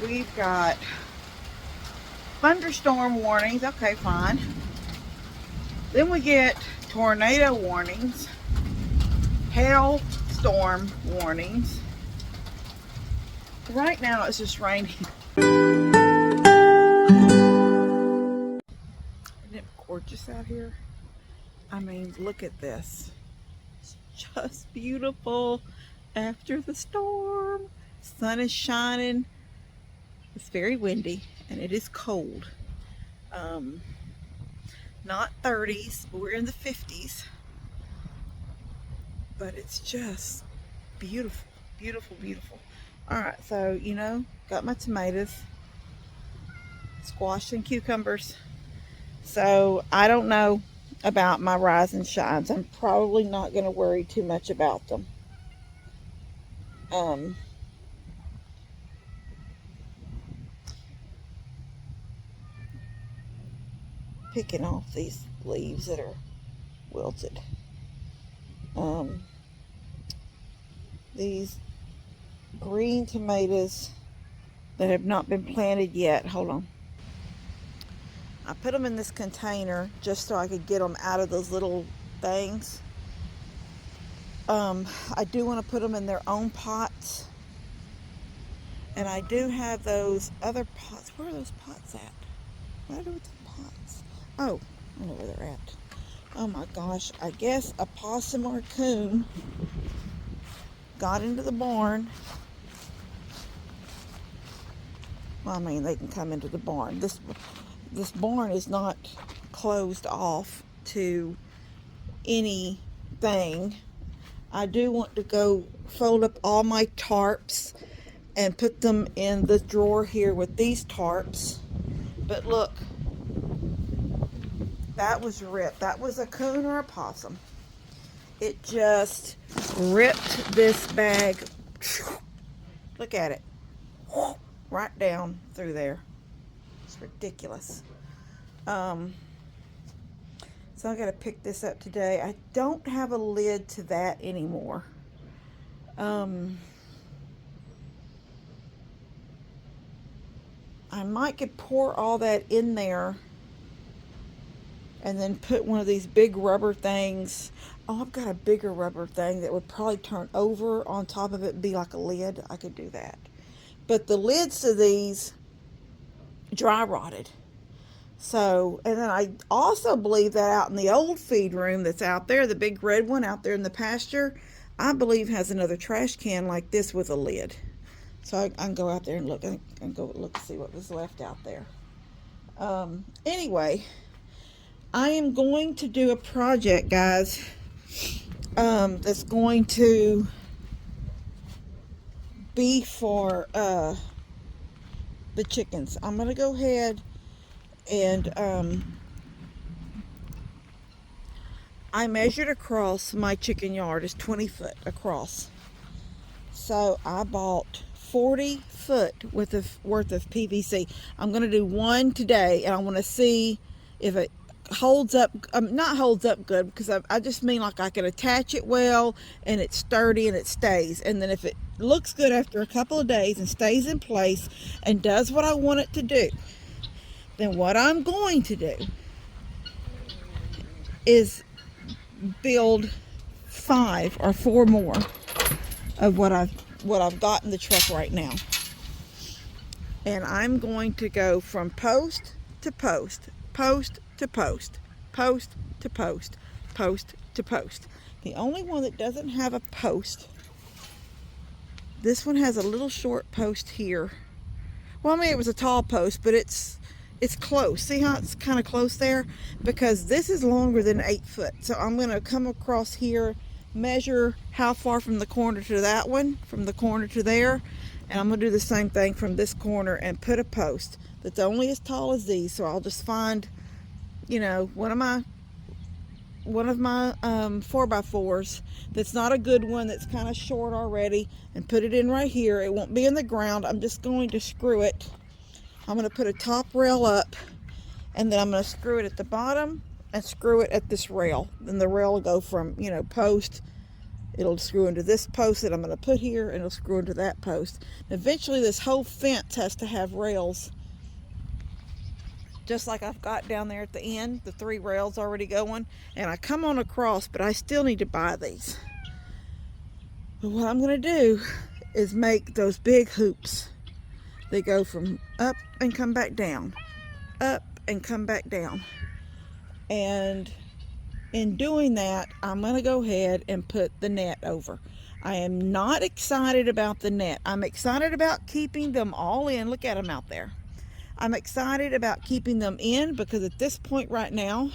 we've got thunderstorm warnings. Okay, fine. Then we get tornado warnings, hail storm warnings. Right now it's just raining. Isn't it gorgeous out here? I mean, look at this. It's just beautiful after the storm. Sun is shining. It's very windy and it is cold. Not 30s, but we're in the 50s. But it's just beautiful, beautiful, beautiful. All right, so, got my tomatoes, squash and cucumbers. So I don't know about my rise and shines. I'm probably not going to worry too much about them. Picking off these leaves that are wilted. These green tomatoes that have not been planted yet. Hold on. I put them in this container just so I could get them out of those little things. I do want to put them in their own pots. And I do have those other pots. Where are those pots at? Where are the pots? Oh, I know where they're at. Oh my gosh, I guess a possum or a coon got into the barn. Well, I mean, they can come into the barn. This barn is not closed off to anything. I do want to go fold up all my tarps and put them in the drawer here with these tarps. But look, that was ripped. That was a coon or a possum. It just ripped this bag. Look at it. Right down through there. It's ridiculous. So I got to pick this up today. I don't have a lid to that anymore. I might could pour all that in there and then put one of these big rubber things. Oh, I've got a bigger rubber thing that would probably turn over on top of it and be like a lid. I could do that. But the lids to these dry rotted. So, and then I also believe that out in the old feed room that's out there, the big red one out there in the pasture, I believe has another trash can like this with a lid. So I can go out there and look. I can go look and see what was left out there. Anyway, I am going to do a project, guys, that's going to be for the chickens. I'm going to go ahead and I measured across my chicken yard. It's 20 foot across. So I bought 40 foot worth of PVC. I'm going to do one today, and I want to see if it holds up. Not holds up good, because I just mean like I can attach it well and it's sturdy and it stays. And then if it looks good after a couple of days and stays in place and does what I want it to do, then what I'm going to do is build 5 or 4 more of what I've got in the truck right now. And I'm going to go from post to post, post to post, post to post, post to post. The only one that doesn't have a post, this one has a little short post here. Well, I mean, it was a tall post, but it's close. See how it's kind of close there? Because this is longer than 8 foot. So I'm going to come across here, measure how far from the corner to that one, from the corner to there, and I'm going to do the same thing from this corner and put a post that's only as tall as these. So I'll just find, one of my 4x4s that's not a good one, that's kind of short already, and put it in right here. It won't be in the ground. I'm just going to screw it. I'm going to put a top rail up, and then I'm going to screw it at the bottom and screw it at this rail. Then the rail will go from, post It'll screw into this post that I'm going to put here, and it'll screw into that post. Eventually, this whole fence has to have rails, just like I've got down there at the end, the 3 rails already going. And I come on across, but I still need to buy these. But what I'm going to do is make those big hoops. They go from up and come back down, up and come back down. And in doing that, I'm going to go ahead and put the net over. I am not excited about the net. I'm excited about keeping them all in. Look at them out there. I'm excited about keeping them in because at this point right now,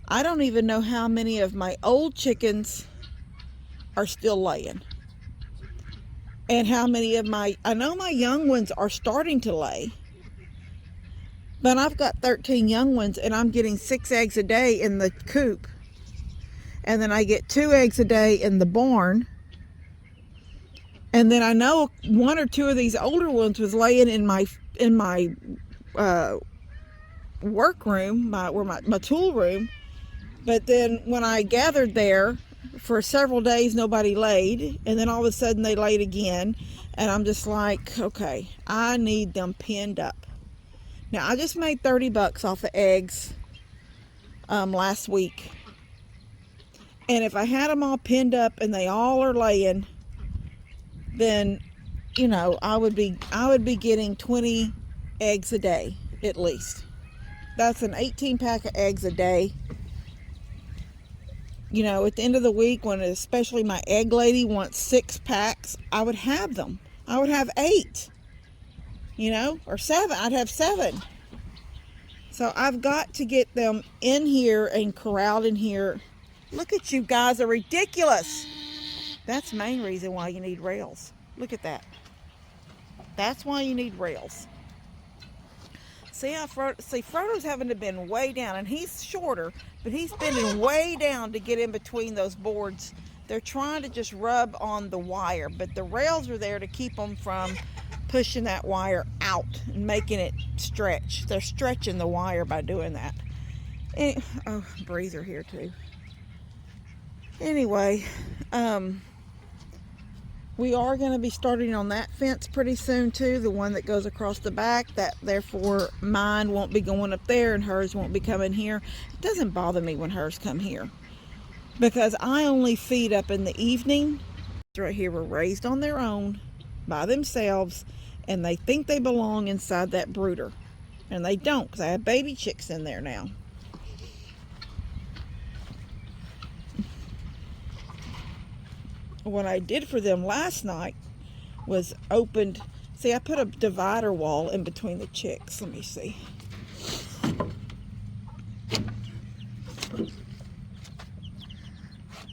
I don't even know how many of my old chickens are still laying. And how many of I know my young ones are starting to lay. But I've got 13 young ones, and I'm getting 6 eggs a day in the coop. And then I get 2 eggs a day in the barn. And then I know 1 or 2 of these older ones was laying in my workroom, my tool room. But then when I gathered there for several days, nobody laid. And then all of a sudden they laid again. And I'm just like, okay, I need them pinned up. Now, I just made $30 off the eggs last week. And if I had them all pinned up and they all are laying, then, you know, I would be getting 20 eggs a day at least. That's an 18 pack of eggs a day. You know, at the end of the week, when especially my egg lady wants 6 packs, I would have them. I would have 8. You know, or 7. I'd have 7. So I've got to get them in here and corralled in here. Look at you guys, are ridiculous. That's the main reason why you need rails. Look at that. That's why you need rails. See how Frodo's having to bend way down, and he's shorter, but he's bending way down to get in between those boards. They're trying to just rub on the wire, but the rails are there to keep them from pushing that wire out and making it stretch. They're stretching the wire by doing that. Oh, breather here too. Anyway, we are going to be starting on that fence pretty soon too, the one that goes across the back. That therefore mine won't be going up there and hers won't be coming here. It doesn't bother me when hers come here because I only feed up in the evening. Right here were raised on their own by themselves, and they think they belong inside that brooder, and they don't, because I have baby chicks in there now. What I did for them last night was opened, see, I put a divider wall in between the chicks. Let me see.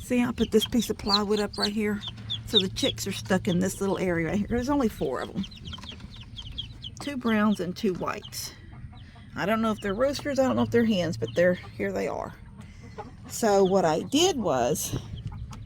See, I put this piece of plywood up right here. So the chicks are stuck in this little area right here. There's only 4 of them. 2 browns and 2 whites. I don't know if they're roosters, I don't know if they're hens, but here they are. So what I did was,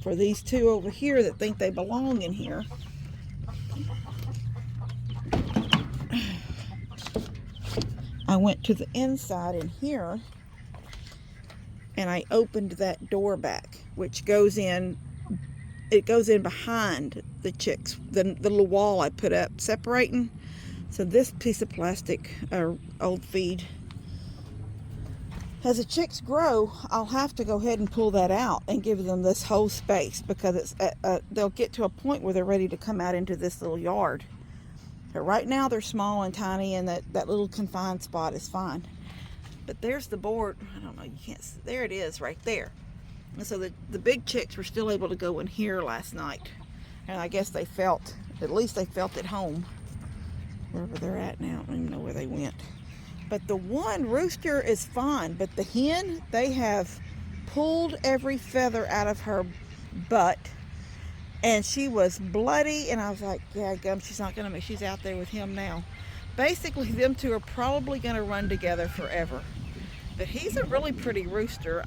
for these 2 over here that think they belong in here, I went to the inside in here and I opened that door back, which goes in. It goes in behind the chicks, the little wall I put up separating. So this piece of plastic, old feed, as the chicks grow, I'll have to go ahead and pull that out and give them this whole space, because it's they'll get to a point where they're ready to come out into this little yard. But right now they're small and tiny, and that little confined spot is fine. But there's the board. I don't know, you can't see. There it is right there. And so the big chicks were still able to go in here last night. And I guess they felt, at least they felt at home. Wherever they're at now, I don't even know where they went. But the one rooster is fine. But the hen, they have pulled every feather out of her butt. And she was bloody. And I was like, yeah, gum, she's not going to make, she's out there with him now. Basically, them 2 are probably going to run together forever. But he's a really pretty rooster.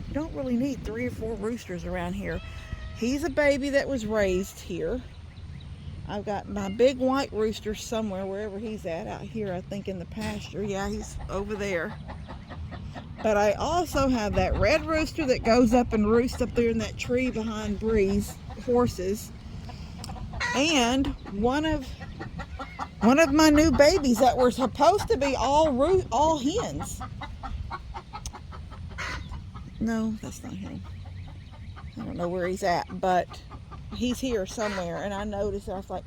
You don't really need 3 or 4 roosters around here. He's a baby that was raised here. I've got my big white rooster somewhere, wherever he's at, out here, I think in the pasture. Yeah, he's over there. But I also have that red rooster that goes up and roosts up there in that tree behind Bree's horses. And one of my new babies that were supposed to be all hens. No, that's not him. I don't know where he's at, but he's here somewhere. And I noticed, I was like,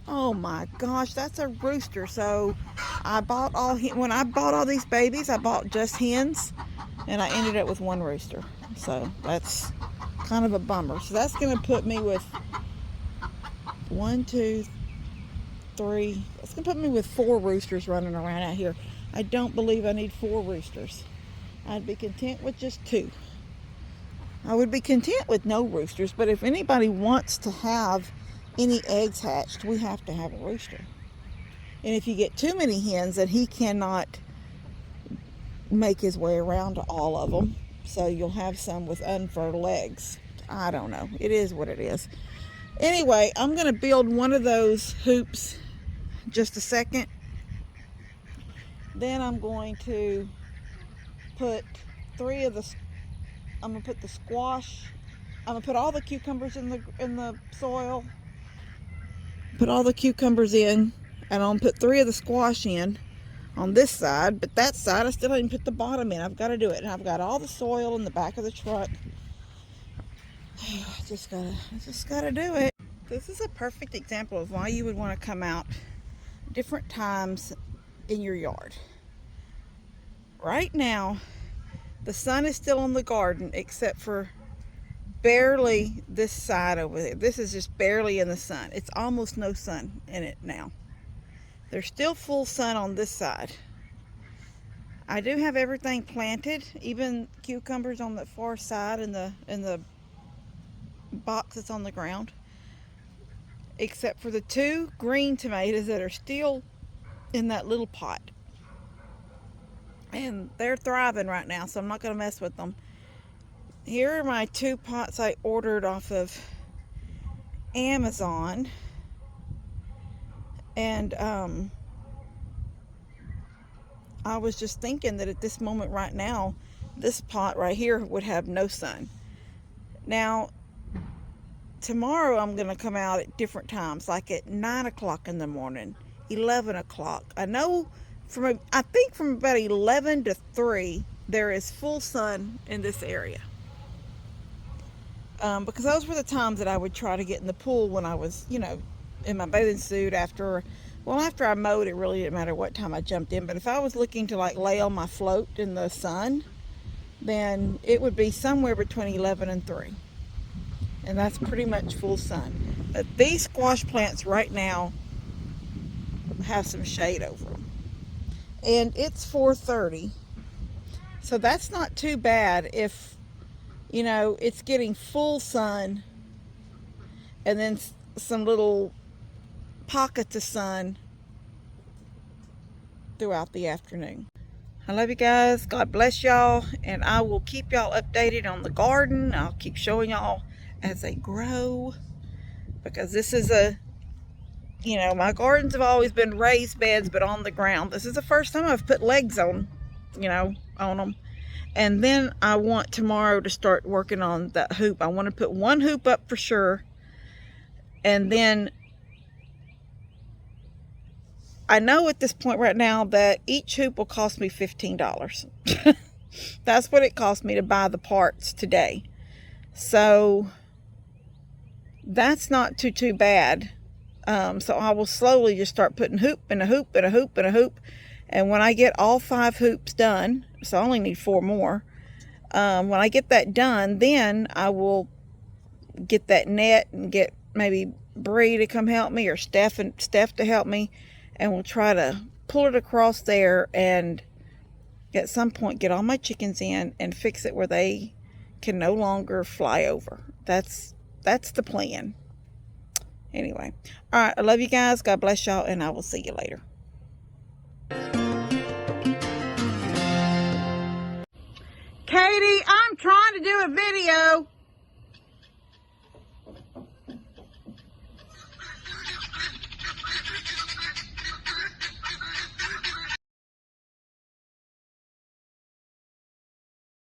oh my gosh, that's a rooster. So I bought when I bought all these babies, I bought just hens, and I ended up with one rooster. So that's kind of a bummer. So that's going to put me with 1, 2, 3. It's going to put me with 4 roosters running around out here. I don't believe I need 4 roosters. I'd be content with just 2. I would be content with no roosters, but if anybody wants to have any eggs hatched, we have to have a rooster. And if you get too many hens, then he cannot make his way around to all of them. So you'll have some with unfertile eggs. I don't know. It is what it is. Anyway, I'm going to build one of those hoops just a second. Then I'm going to put I'm going to put the squash. I'm going to put all the cucumbers in the soil. Put all the cucumbers in, and I'm going to put 3 of the squash in on this side, but that side I still haven't put the bottom in. I've got to do it, and I've got all the soil in the back of the truck. I just gotta do it. This is a perfect example of why you would want to come out different times in your yard. Right now, the sun is still on the garden, except for barely this side over there. This is just barely in the sun. It's almost no sun in it now. There's still full sun on this side. I do have everything planted, even cucumbers on the far side in the box that's on the ground, except for the 2 green tomatoes that are still in that little pot. And they're thriving right now, so I'm not going to mess with them. Here are my 2 pots I ordered off of Amazon. And I was just thinking that at this moment right now, this pot right here would have no sun. Now, tomorrow I'm going to come out at different times, like at 9 o'clock in the morning, 11 o'clock. I know I think from about 11 to 3, there is full sun in this area. Because those were the times that I would try to get in the pool when I was, in my bathing suit after I mowed. It really didn't matter what time I jumped in. But if I was looking to lay on my float in the sun, then it would be somewhere between 11 and 3. And that's pretty much full sun. But these squash plants right now have some shade over them. And it's 4:30. So that's not too bad if, it's getting full sun and then some little pockets of sun throughout the afternoon. I love you guys. God bless y'all. And I will keep y'all updated on the garden. I'll keep showing y'all as they grow. Because this is my gardens have always been raised beds, but on the ground. This is the first time I've put legs on them. And then I want tomorrow to start working on that hoop. I want to put 1 hoop up for sure. And then I know at this point right now that each hoop will cost me $15. That's what it cost me to buy the parts today. So that's not too bad. So I will slowly just start putting hoop and a hoop and a hoop and a hoop. And when I get all 5 hoops done, so I only need 4 more. When I get that done, then I will get that net and get maybe Bree to come help me, or Steph to help me. And we'll try to pull it across there and at some point get all my chickens in and fix it where they can no longer fly over. That's the plan. Anyway, all right, I love you guys. God bless y'all, and I will see you later. Katie, I'm trying to do a video.